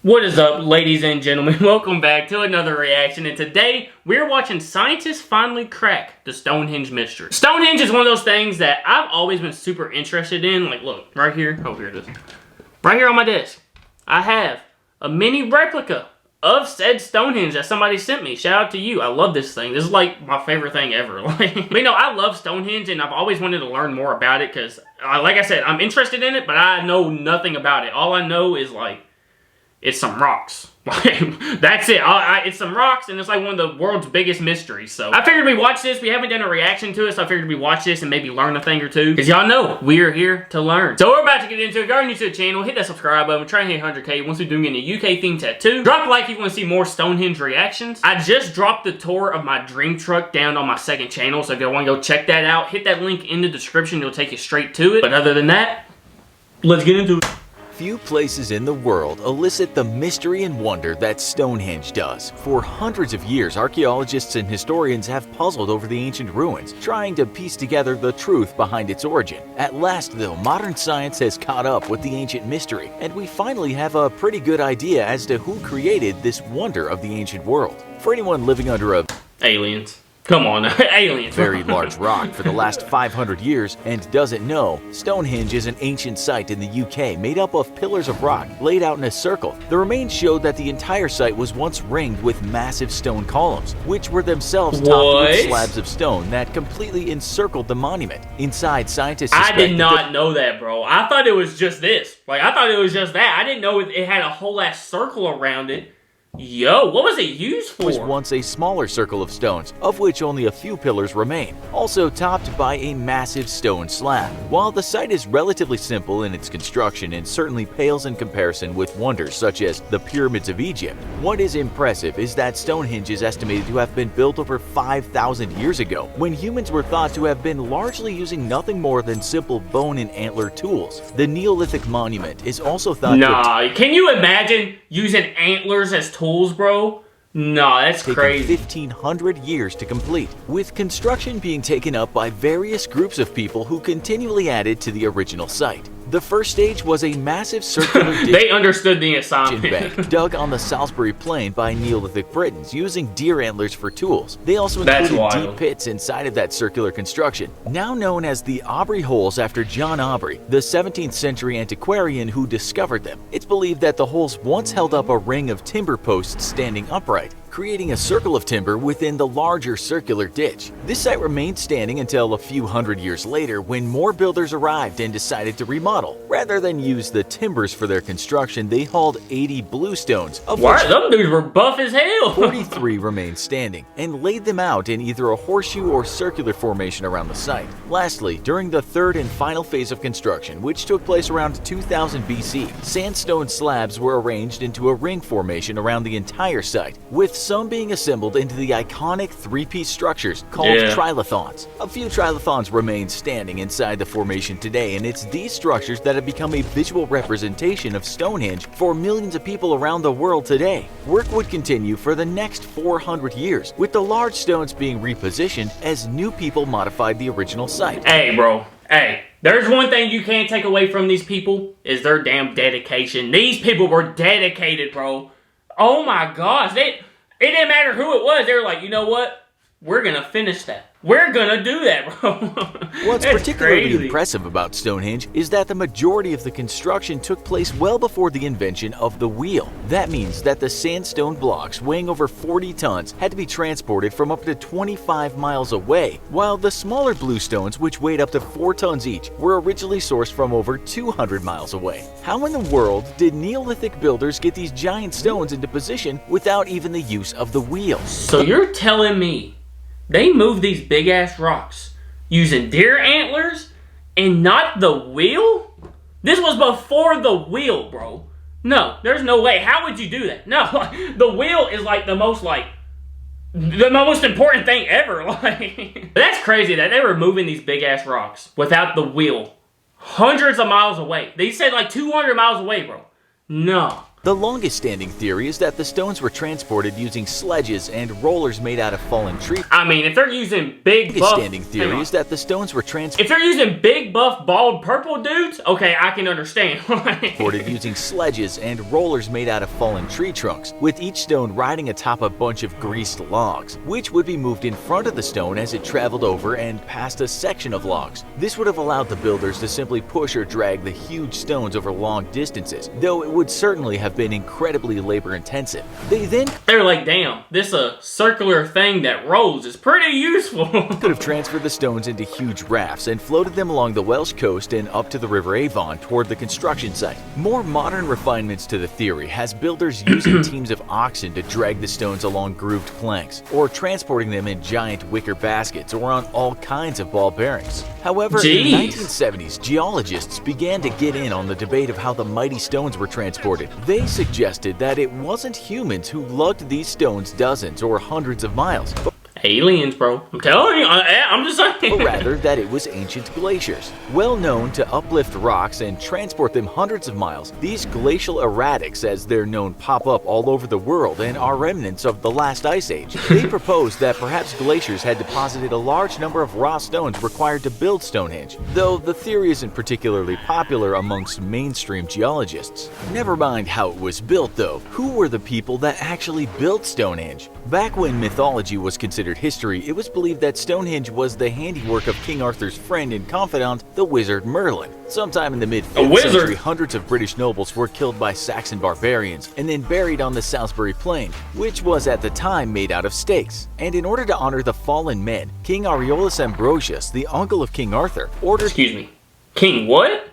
What is up, ladies and gentlemen? Welcome back to another reaction, and today we're watching scientists finally crack the Stonehenge mystery. Stonehenge is one of those things that I've always been super interested in. Like, look, right here. Oh, here it is. Right here on my desk, I have a mini replica of said Stonehenge that somebody sent me. Shout out to you. I love this thing. This is like my favorite thing ever. But you know, I love Stonehenge, and I've always wanted to learn more about it because, like I said, I'm interested in it, but I know nothing about it. All I know is, like, it's some rocks. That's it. It's some rocks, and it's like one of the world's biggest mysteries. So I figured we watch this. We haven't done a reaction to it, so I figured we watch this and maybe learn a thing or two. Because y'all know, we are here to learn. So we're about to get into it. If you're new to the channel, hit that subscribe button. We're trying to hit 100K. Once we do, get a UK themed tattoo. Drop a like if you want to see more Stonehenge reactions. I just dropped the tour of my dream truck down on my second channel, so if you want to go check that out, hit that link in the description. It'll take you straight to it. But other than that, let's get into it. Few places in the world elicit the mystery and wonder that Stonehenge does. For hundreds of years, archaeologists and historians have puzzled over the ancient ruins, trying to piece together the truth behind its origin. At last, though, modern science has caught up with the ancient mystery, and we finally have a pretty good idea as to who created this wonder of the ancient world. For anyone living under a aliens. Come on, aliens. Very large rock for the last 500 years and doesn't know, Stonehenge is an ancient site in the UK made up of pillars of rock laid out in a circle. The remains showed that the entire site was once ringed with massive stone columns, which were themselves topped with slabs of stone that completely encircled the monument. Inside, scientists I did not know that, bro. I thought it was just this. Like, I thought it was just that. I didn't know it had a whole ass circle around it. Yo, what was it used for? It was once a smaller circle of stones, of which only a few pillars remain, also topped by a massive stone slab. While the site is relatively simple in its construction and certainly pales in comparison with wonders such as the pyramids of Egypt, what is impressive is that Stonehenge is estimated to have been built over 5,000 years ago, when humans were thought to have been largely using nothing more than simple bone and antler tools. The Neolithic monument is also thought to can you imagine using antlers as tools, bro? No, that's crazy. 1,500 years to complete, with construction being taken up by various groups of people who continually added to the original site. The first stage was a massive circular ditch. They understood the assignment. Bank dug on the Salisbury Plain by Neolithic Britons using deer antlers for tools. They also included deep pits inside of that circular construction, now known as the Aubrey Holes after John Aubrey, the 17th century antiquarian who discovered them. It's believed that the holes once held up a ring of timber posts standing upright, creating a circle of timber within the larger circular ditch. This site remained standing until a few hundred years later when more builders arrived and decided to remodel. Rather than use the timbers for their construction, they hauled 80 bluestones, of which those dudes were buff as hell. 43 remained standing, and laid them out in either a horseshoe or circular formation around the site. Lastly, during the third and final phase of construction, which took place around 2000 BC, sandstone slabs were arranged into a ring formation around the entire site, with some being assembled into the iconic three-piece structures called trilithons. A few trilithons remain standing inside the formation today, and it's these structures that have become a visual representation of Stonehenge for millions of people around the world today. Work would continue for the next 400 years, with the large stones being repositioned as new people modified the original site. Hey, bro. Hey, there's one thing you can't take away from these people is their damn dedication. These people were dedicated, bro. Oh my gosh. It didn't matter who it was. They were like, you know what? We're going to finish that. We're going to do that, bro. What's particularly impressive about Stonehenge is that the majority of the construction took place well before the invention of the wheel. That means that the sandstone blocks weighing over 40 tons had to be transported from up to 25 miles away, while the smaller bluestones, which weighed up to 4 tons each, were originally sourced from over 200 miles away. How in the world did Neolithic builders get these giant stones into position without even the use of the wheel? So you're telling me they moved these big-ass rocks using deer antlers and not the wheel? This was before the wheel, bro. No, there's no way. How would you do that? No, the wheel is like the most important thing ever. That's crazy that they were moving these big-ass rocks without the wheel. Hundreds of miles away. They said like 200 miles away, bro. No. The longest standing theory is that the stones were transported using sledges and rollers made out of fallen trees. I mean, if they're using big buff... Standing theory is that the stones were If they're using big buff, bald, purple dudes, okay, I can understand. transported using sledges and rollers made out of fallen tree trunks, with each stone riding atop a bunch of greased logs, which would be moved in front of the stone as it traveled over and past a section of logs. This would have allowed the builders to simply push or drag the huge stones over long distances, though it would certainly have been incredibly labor-intensive. They're like, damn, this circular thing that rolls is pretty useful. Could have transferred the stones into huge rafts and floated them along the Welsh coast and up to the River Avon toward the construction site. More modern refinements to the theory has builders using teams of oxen to drag the stones along grooved planks, or transporting them in giant wicker baskets or on all kinds of ball bearings. However, in the 1970s, geologists began to get in on the debate of how the mighty stones were transported. They suggested that it wasn't humans who lugged these stones dozens or hundreds of miles, Aliens, bro. I'm telling you, I'm just saying. but rather that it was ancient glaciers. Well known to uplift rocks and transport them hundreds of miles, these glacial erratics, as they're known, pop up all over the world and are remnants of the last ice age. They proposed that perhaps glaciers had deposited a large number of raw stones required to build Stonehenge, though the theory isn't particularly popular amongst mainstream geologists. Never mind how it was built though, who were the people that actually built Stonehenge? Back when mythology was considered history, it was believed that Stonehenge was the handiwork of King Arthur's friend and confidant, the wizard Merlin. Sometime in the mid-5th century, hundreds of British nobles were killed by Saxon barbarians and then buried on the Salisbury Plain, which was at the time made out of stakes. And in order to honor the fallen men, King Aureolus Ambrosius, the uncle of King Arthur, ordered... Excuse me. King what?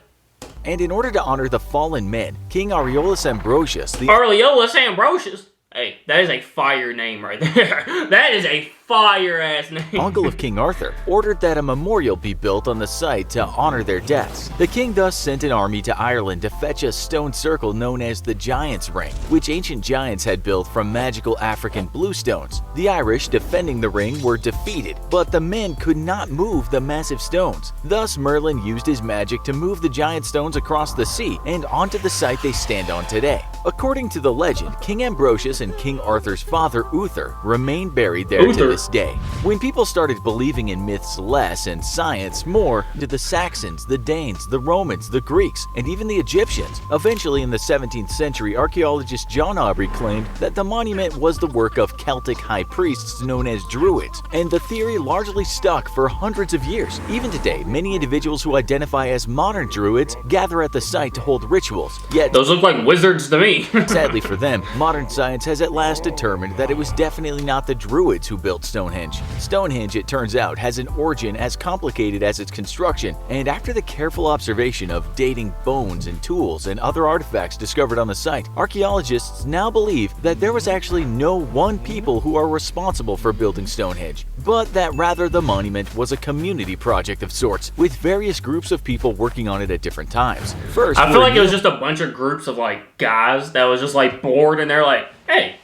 And in order to honor the fallen men, King Aureolus Ambrosius, the... Aureolus Ambrosius? Hey, that is a fire name right there. That is a fire-ass name. Uncle of King Arthur, ordered that a memorial be built on the site to honor their deaths. The king thus sent an army to Ireland to fetch a stone circle known as the Giant's Ring, which ancient giants had built from magical African bluestones. The Irish, defending the ring, were defeated, but the men could not move the massive stones. Thus, Merlin used his magic to move the giant stones across the sea and onto the site they stand on today. According to the legend, King Ambrosius and King Arthur's father, Uther, remain buried there to this day. When people started believing in myths less and science more, to the Saxons, the Danes, the Romans, the Greeks, and even the Egyptians. Eventually, in the 17th century, archaeologist John Aubrey claimed that the monument was the work of Celtic high priests known as Druids, and the theory largely stuck for hundreds of years. Even today, many individuals who identify as modern Druids gather at the site to hold rituals, yet those look like wizards to me. sadly for them, modern science has at last determined that it was definitely not the Druids who built Stonehenge. Stonehenge, it turns out, has an origin as complicated as its construction, and after the careful observation of dating bones and tools and other artifacts discovered on the site, archaeologists now believe that there was actually no one people who are responsible for building Stonehenge, but that rather the monument was a community project of sorts, with various groups of people working on it at different times. First, I feel like it was just a bunch of groups of like guys that was just like bored, and they're like, hey,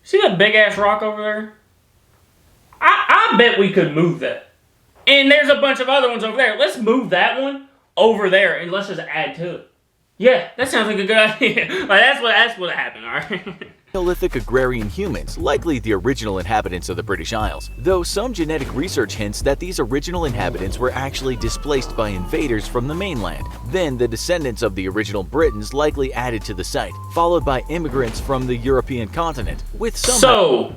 see that big ass rock over there? I bet we could move that. And there's a bunch of other ones over there. Let's move that one over there and let's just add to it. Yeah, that sounds like a good idea. Like, that's what happened, alright? Neolithic agrarian humans, likely the original inhabitants of the British Isles, though some genetic research hints that these original inhabitants were actually displaced by invaders from the mainland. Then the descendants of the original Britons likely added to the site, followed by immigrants from the European continent, with some... So,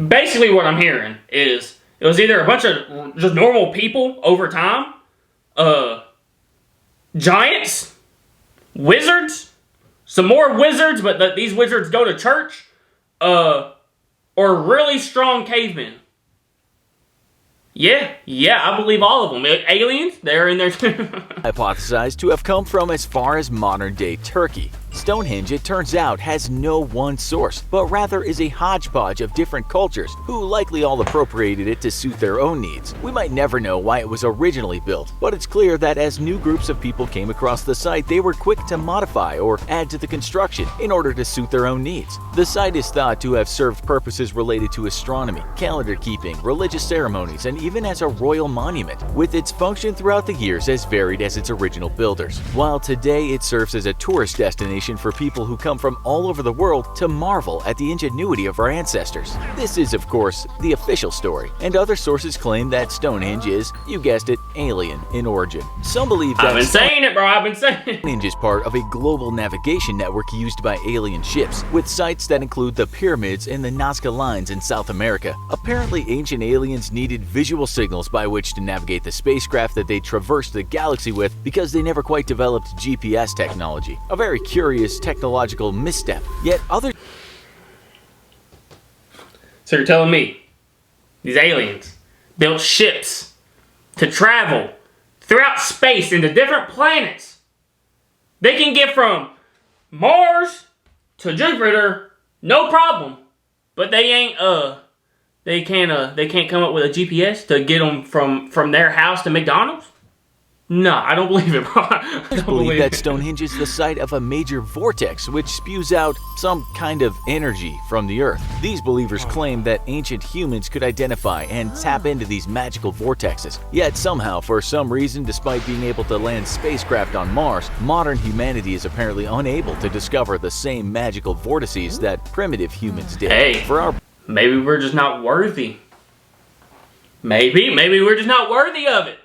basically what I'm hearing is it was either a bunch of just normal people over time, giants, wizards, some more wizards, but these wizards go to church, or really strong cavemen. Yeah, I believe all of them. Aliens, they're in there too. hypothesized to have come from as far as modern-day Turkey. Stonehenge, it turns out, has no one source, but rather is a hodgepodge of different cultures who likely all appropriated it to suit their own needs. We might never know why it was originally built, but it's clear that as new groups of people came across the site, they were quick to modify or add to the construction in order to suit their own needs. The site is thought to have served purposes related to astronomy, calendar keeping, religious ceremonies, and even as a royal monument, with its function throughout the years as varied as its original builders. While today it serves as a tourist destination destination for people who come from all over the world to marvel at the ingenuity of our ancestors. This is, of course, the official story, and other sources claim that Stonehenge is, you guessed it, alien in origin. Some believe that I've been saying it, bro. I've been saying it. Stonehenge is part of a global navigation network used by alien ships, with sites that include the pyramids and the Nazca Lines in South America. Apparently, ancient aliens needed visual signals by which to navigate the spacecraft that they traversed the galaxy with because they never quite developed GPS technology. A very curious technological misstep. Yet others... So you're telling me these aliens built ships to travel throughout space into different planets? They can get from Mars to Jupiter, no problem. But they can't come up with a GPS to get them from their house to McDonald's? No, I don't believe it, bro. I don't believe that it. Stonehenge is the site of a major vortex which spews out some kind of energy from the earth. These believers claim that ancient humans could identify and tap into these magical vortexes. Yet somehow, for some reason, despite being able to land spacecraft on Mars, modern humanity is apparently unable to discover the same magical vortices that primitive humans did. Hey, maybe we're just not worthy. Maybe we're just not worthy of it.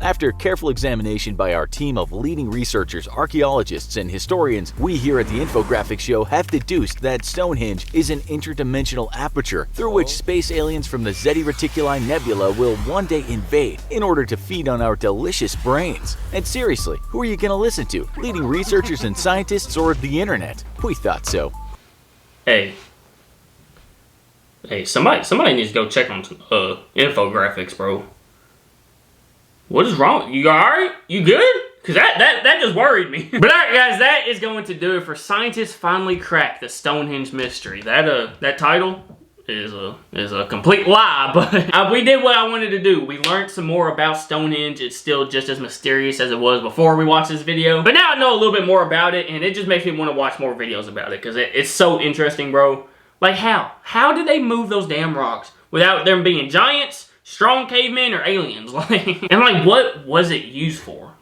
After careful examination by our team of leading researchers, archaeologists, and historians, we here at the Infographics Show have deduced that Stonehenge is an interdimensional aperture through which space aliens from the Zeti Reticuli Nebula will one day invade in order to feed on our delicious brains. And seriously, who are you going to listen to? Leading researchers and scientists or the internet? We thought so. Hey, somebody needs to go check on some infographics, bro. What is wrong? You alright? You good? Because that just worried me. But alright guys, that is going to do it for Scientists Finally Cracked the Stonehenge Mystery. That title is a complete lie, but we did what I wanted to do. We learned some more about Stonehenge. It's still just as mysterious as it was before we watched this video. But now I know a little bit more about it, and it just makes me want to watch more videos about it, because it's so interesting, bro. Like how? How did they move those damn rocks without them being giants, strong cavemen, or aliens? And what was it used for?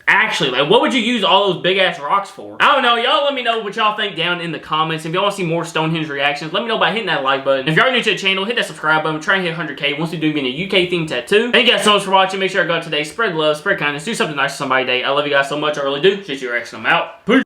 Actually, what would you use all those big ass rocks for? I don't know, y'all let me know what y'all think down in the comments. If y'all want to see more Stonehenge reactions, let me know by hitting that like button. If you're new to the channel, hit that subscribe button. Try and hit 100K once we do getting a UK themed tattoo. Thank you guys so much for watching. Make sure I go out today, spread love, spread kindness, do something nice for somebody today. I love you guys so much, I really do. Shit, you're I'm out. Peace.